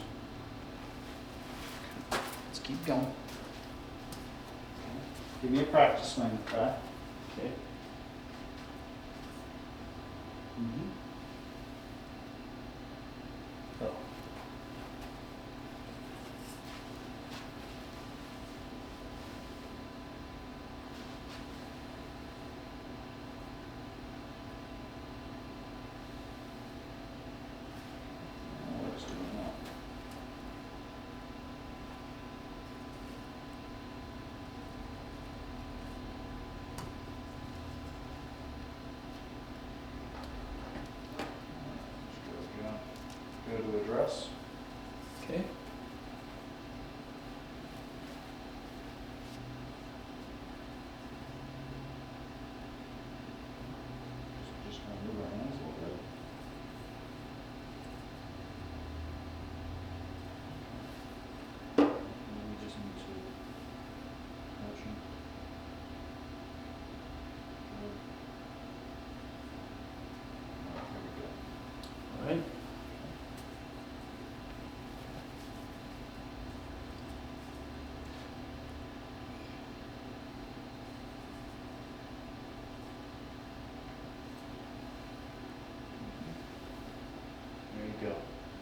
Let's keep going. Okay. Give me a practice swing, okay? Okay. Mm-hmm. Oh.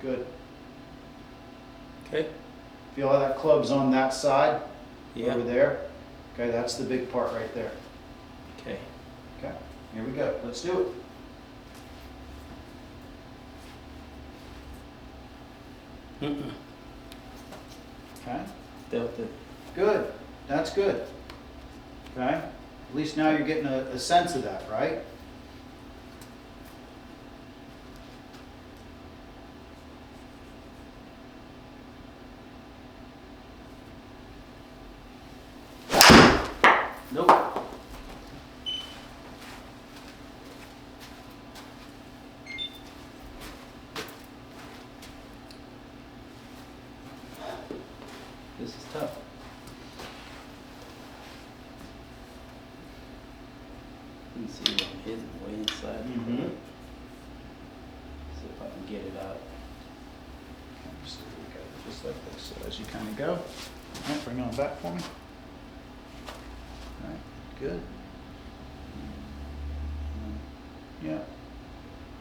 Good. Okay. Feel how that club's on that side? Yeah. Over there? Okay, that's the big part right there. Okay. Okay, here we go. Let's do it. Mm-mm. Okay, Delta. good. That's good. Okay, at least now you're getting a sense of that, right? Nope. This is tough. Let me see what I'm hitting way inside. Mm-hmm. See if I can get it out. So we got it just like this. So as you kind of go, all right, bring it on back for me. All right, good. Yeah,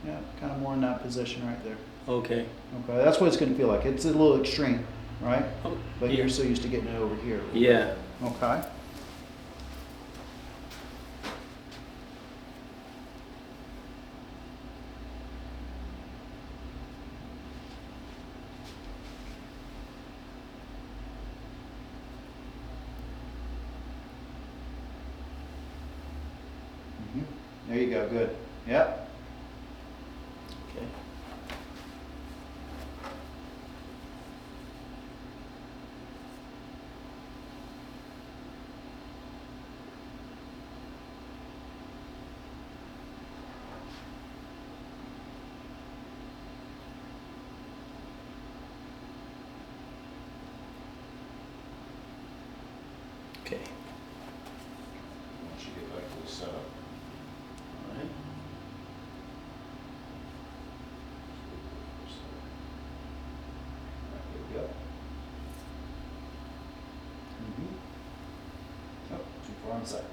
yeah, kind of more in that position right there. Okay. Okay, that's what it's going to feel like. It's a little extreme, right? Oh, But yeah. you're so used to getting it over here. Yeah. Okay. Mhm. There you go. Good. Yep. Okay. Okay. Once you get back to the setup. All right. There we go. Mm-hmm. Oh, too far inside.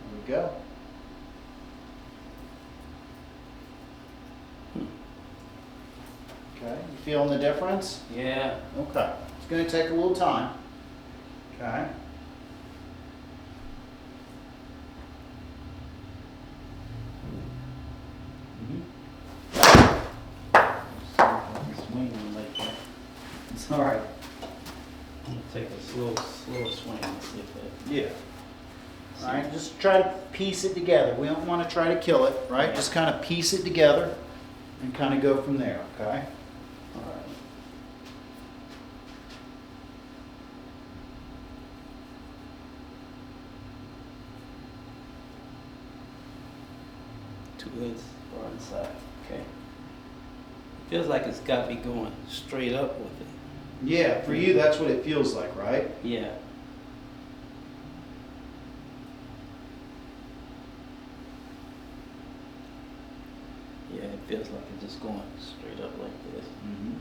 There we go. Okay, you feeling the difference? Yeah. Okay, it's going to take a little time. Okay. Swing like that. It's all right. I'm gonna take a slow swing and see if that. Yeah. All right, just try to piece it together. We don't want to try to kill it, right? Just kind of piece it together and kind of go from there, okay? All right. Two inches far inside. Okay. Feels like it's got me going straight up with it. Yeah, for you, that's what it feels like, right? Yeah. Yeah, it feels like it's just going straight up like this. Mm-hmm.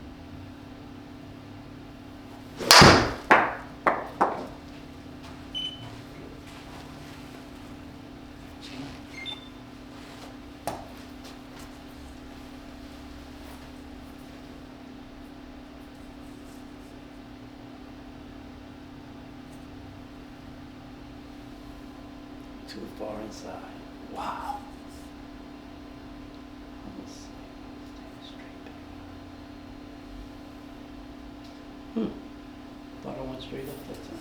Too far inside. Wow. Almost straight back. Thought I went straight up that time.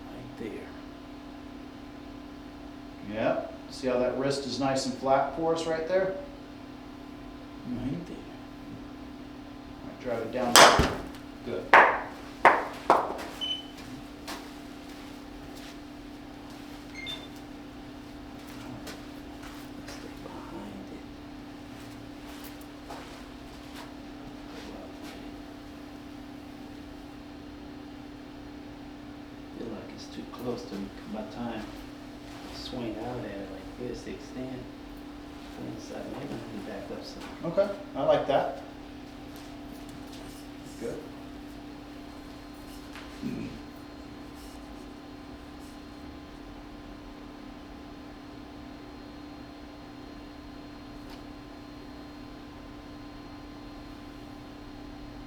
Right there. Yeah. See how that wrist is nice and flat for us right there? Right there. All right, drive it down. Good. Let's stay behind it. Feel like it's too close to me. By the time I swing out at it like this, extend. inside, maybe I can back up some. Okay, I like that. Good.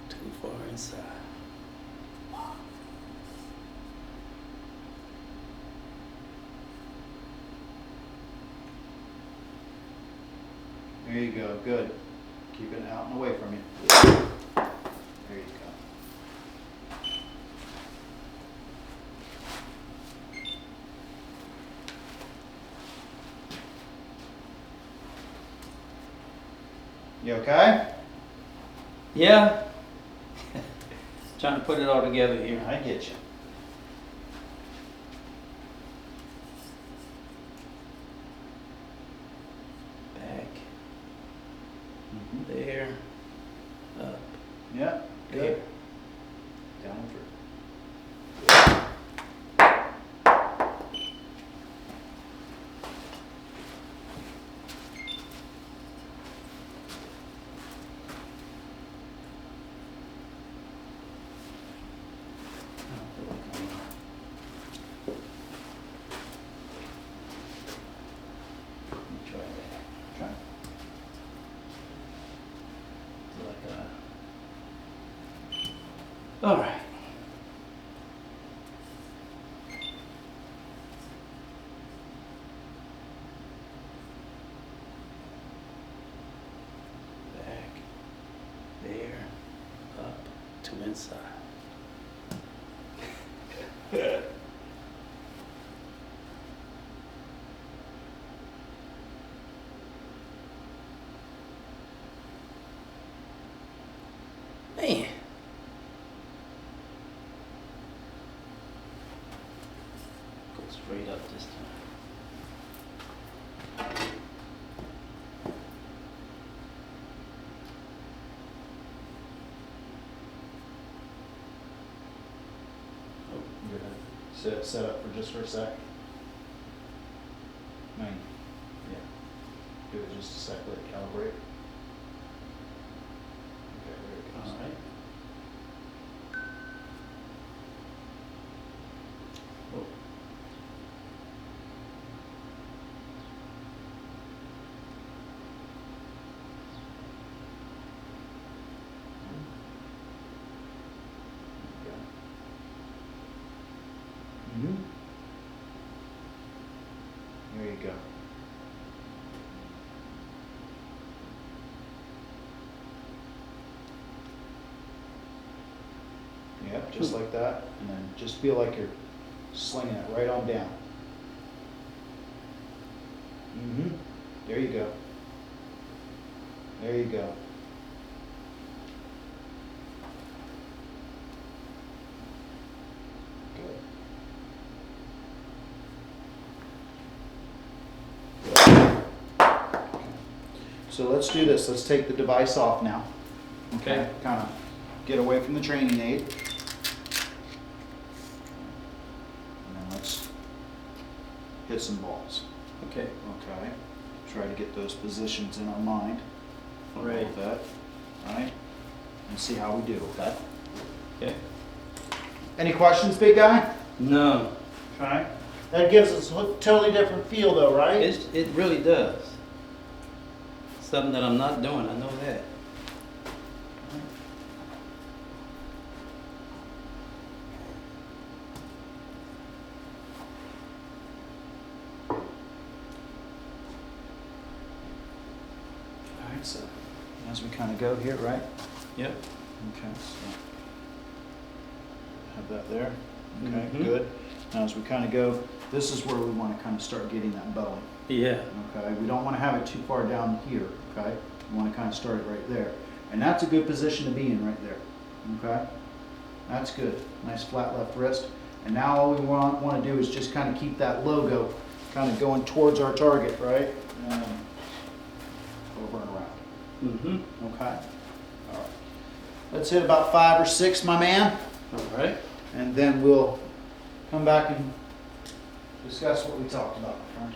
Too far inside. There you go, good. Keep it out and away from you. There you go. You okay? Yeah. Trying to put it all together here. I get you. Back, Mhm. there, up, Yeah, there. good. Down and through. Try that. Try. All right. Back, there, up, to inside. Man. Go straight up this time. Oh, You're gonna set up for just for a sec. Yeah. Do it just a sec, let it calibrate. Okay, there it all goes. right. Oh. Mm-hmm. There you go. Yep, just like that, and then just feel like you're slinging it right on down. Mm-hmm. There you go. There you go. Good. So let's do this. Let's take the device off now. Okay. Kind of get away from the training aid. And then let's hit some balls. Okay. Okay. Try to get those positions in our mind. A Right. little bit. All right. And see how we do. Okay. Okay. Any questions, big guy? No, Okay. That gives us a totally different feel, though, right? it really does. Something that I'm not doing, I know that. All right. So as we kind of go here, right? Yep. Okay. So have that there. Okay. Mhm. Good. Now as we kind of go, this is where we want to kind of start getting that bowing. Yeah. Okay, we don't want to have it too far down here, okay? We want to kind of start it right there. And that's a good position to be in right there, okay? That's good. Nice flat left wrist. And now all we want to do is just kind of keep that logo kind of going towards our target, right? And over and around, Mm-hmm. okay? All right. Let's hit about 5 or 6, my man, All right. and then we'll come back and discuss what we talked about, my friend.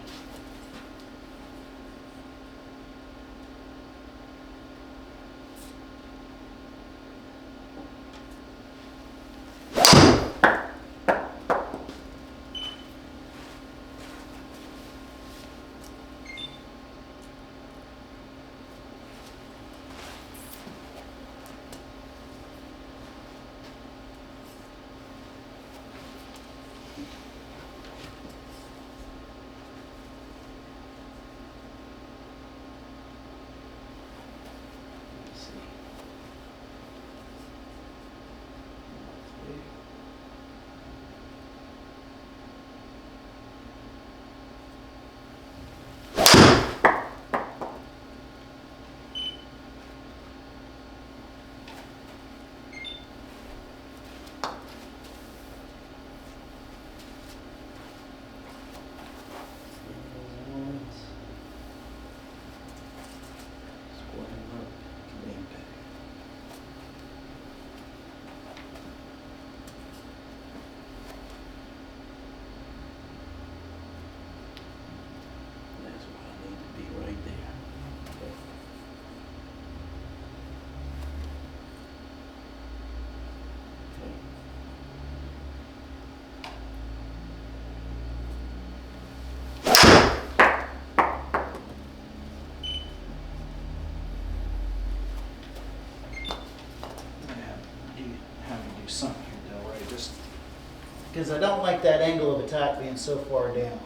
because I don't like that angle of attack being so far down.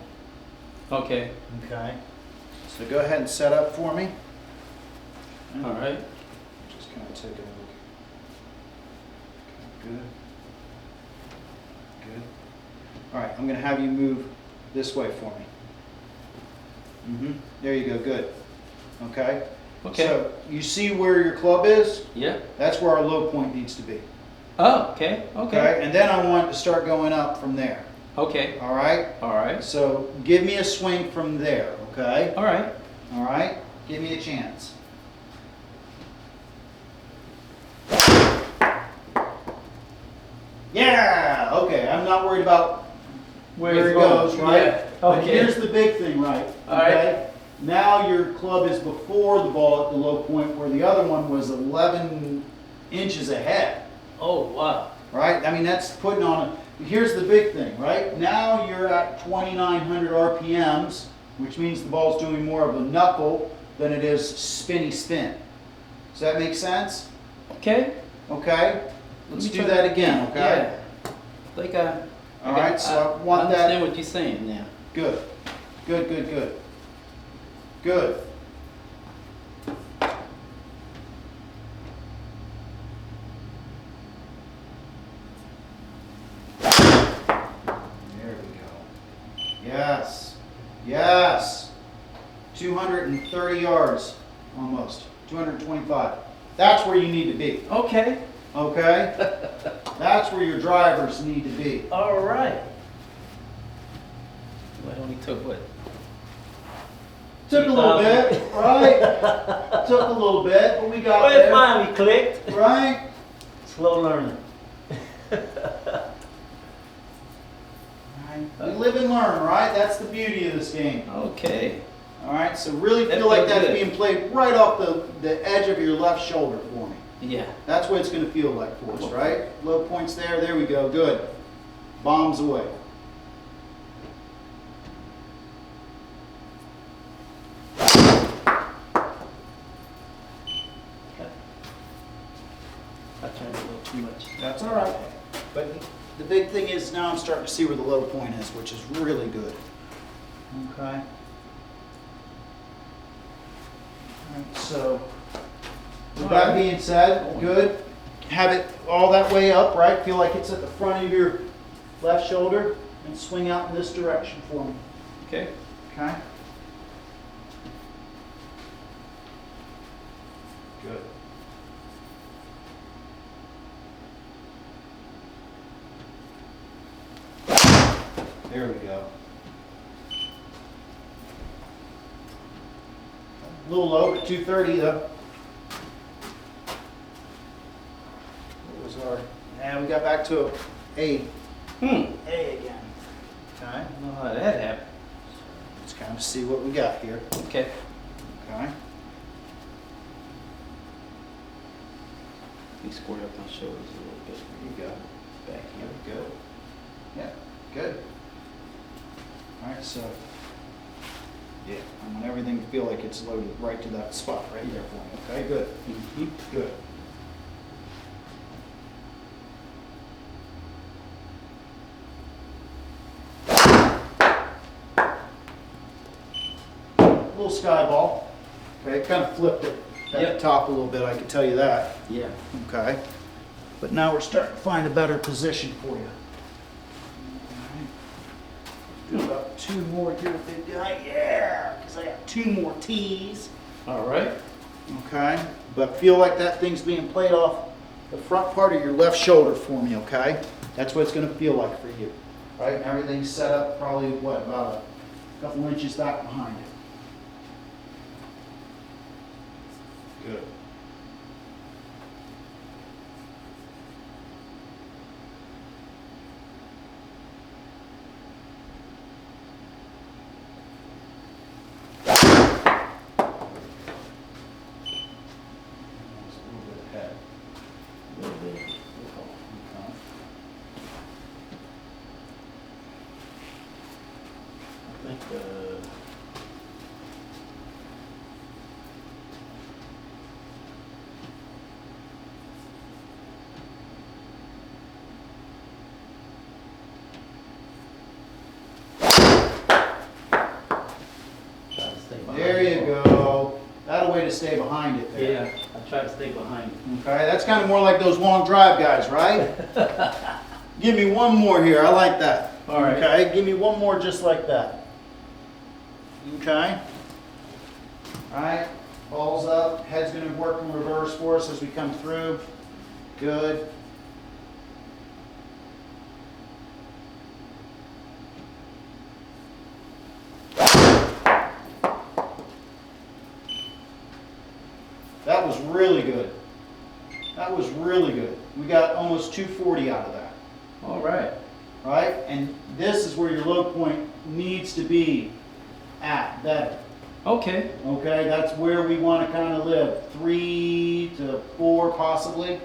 Okay. Okay. So go ahead and set up for me. All right. Just kind of take a look. Good. Good. All right, I'm going to have you move this way for me. There you go, good. Okay? Okay. So you see where your club is? Yeah. That's where our low point needs to be. Oh, okay. Okay. And then I want to start going up from there. Okay. All right? All right. So give me a swing from there, okay? All right. All right? Give me a chance. Yeah! Okay, I'm not worried about where it goes, right? Yeah. But Okay. here's the big thing, right? All right. Okay? Now your club is before the ball at the low point, where the other one was 11 inches ahead, Oh, wow. right? I mean, that's putting on a... Here's the big thing, right? Now you're at 2,900 RPMs, which means the ball's doing more of a knuckle than it is spinny spin. Does that make sense? Okay. Okay? Let's Let me do try that again, okay? Yeah. Like I. All right, so I want that... understand what you're saying now. Good. Good, good, good. Good. There we go. Yes. Yes. 230 yards, almost. 225. That's where you need to be. Okay. Okay? That's where your drivers need to be. All right. Well, it only took what? Took a little bit, right? Took a little bit, but we got Well, it's there. fine, we clicked. Right? Slow learner. Right. We live and learn, right? That's the beauty of this game. Okay. All right, so really That feel like feels that's good. being played right off the edge of your left shoulder for me. Yeah. That's what it's going to feel like for us, right? Low points there. There we go. Good. Bombs away. I turned a little too much. That's all right. But the big thing is now I'm starting to see where the low point is, which is really good. Okay. All right, so with that being said, good. Have it all that way up, right? Feel like it's at the front of your left shoulder and swing out in this direction for me. Okay. Okay? Good. There we go. A little low at 230 though. What was our... And we got back to a A. A again. Okay? I don't know how that happened. Let's kind of see what we got here. Okay. Okay? Let me square up my shoulders a little bit. There you go. Back here. Good. Yeah, good. All right, so, yeah, I want everything to feel like it's loaded right to that spot right there for me. Okay, good. Good. Little sky ball. Okay, kind of flipped it at the Yep. top a little bit, I can tell you that. Yeah. Okay. But now we're starting to find a better position for you. All right. Do about two more here, big guy. Yeah, because I got two more tees. All right. Okay. But feel like that thing's being played off the front part of your left shoulder for me, okay? That's what it's going to feel like for you. Right? And everything's set up probably, what, about a couple inches back behind it. Good. Almost a little bit ahead. A little bit. Okay. I think. to stay behind it there. Yeah, I try to stay behind it. Okay, that's kind of more like those long drive guys, right? Give me one more here. I like that. All right. Okay, give me one more just like that. Okay. All right, balls up. Head's going to work in reverse for us as we come through. Good. That was really good. That was really good. We got almost 240 out of that. All right. Right? And this is where your low point needs to be at better. Okay. Okay, that's where we want to kind of live. 3 to 4 possibly.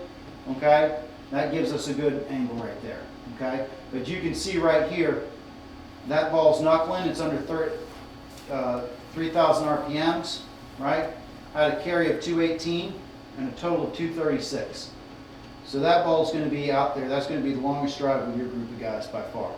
Okay, that gives us a good angle right there. Okay, but you can see right here, that ball's knuckling. It's under 3,000 RPMs. Right? I had a carry of 218 and a total of 236. So that ball's going to be out there. That's going to be the longest drive with your group of guys by far.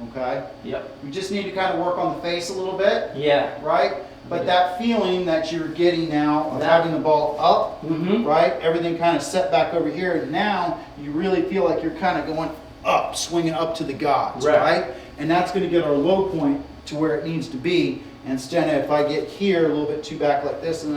Okay? Yep. We just need to kind of work on the face a little bit, Yeah. right? But that feeling that you're getting now of That- having the ball up, Mm-hmm. right? Everything kind of set back over here. And now you really feel like you're kind of going up, swinging up to the gods, Right. right? And that's going to get our low point to where it needs to be. And instead of if I get here a little bit too back like this, and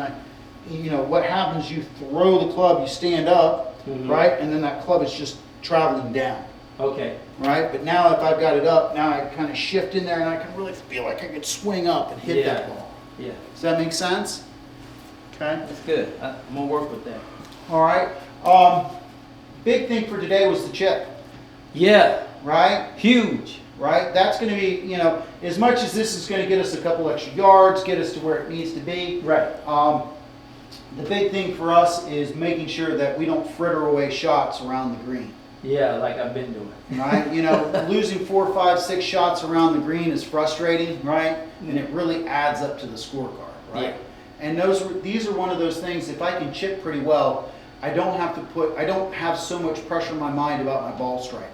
what happens, you throw the club, you stand up, Mhm. right? And then that club is just traveling down. Okay. Right, but now if I've got it up, now I kind of shift in there and I can really feel like I could swing up and hit that ball. Yeah. Does that make sense? Okay. That's good. I'm gonna work with that. All right. Big thing for today was the chip, Yeah. right? Huge. Right. That's going to be, as much as this is going to get us a couple extra yards, get us to where it needs to be. Right. The big thing for us is making sure that we don't fritter away shots around the green. Yeah, like I've been doing. Right? Losing 4, 5, 6 shots around the green is frustrating, right? And it really adds up to the scorecard, right? Yeah. And these are one of those things, if I can chip pretty well, I don't have so much pressure in my mind about my ball striking.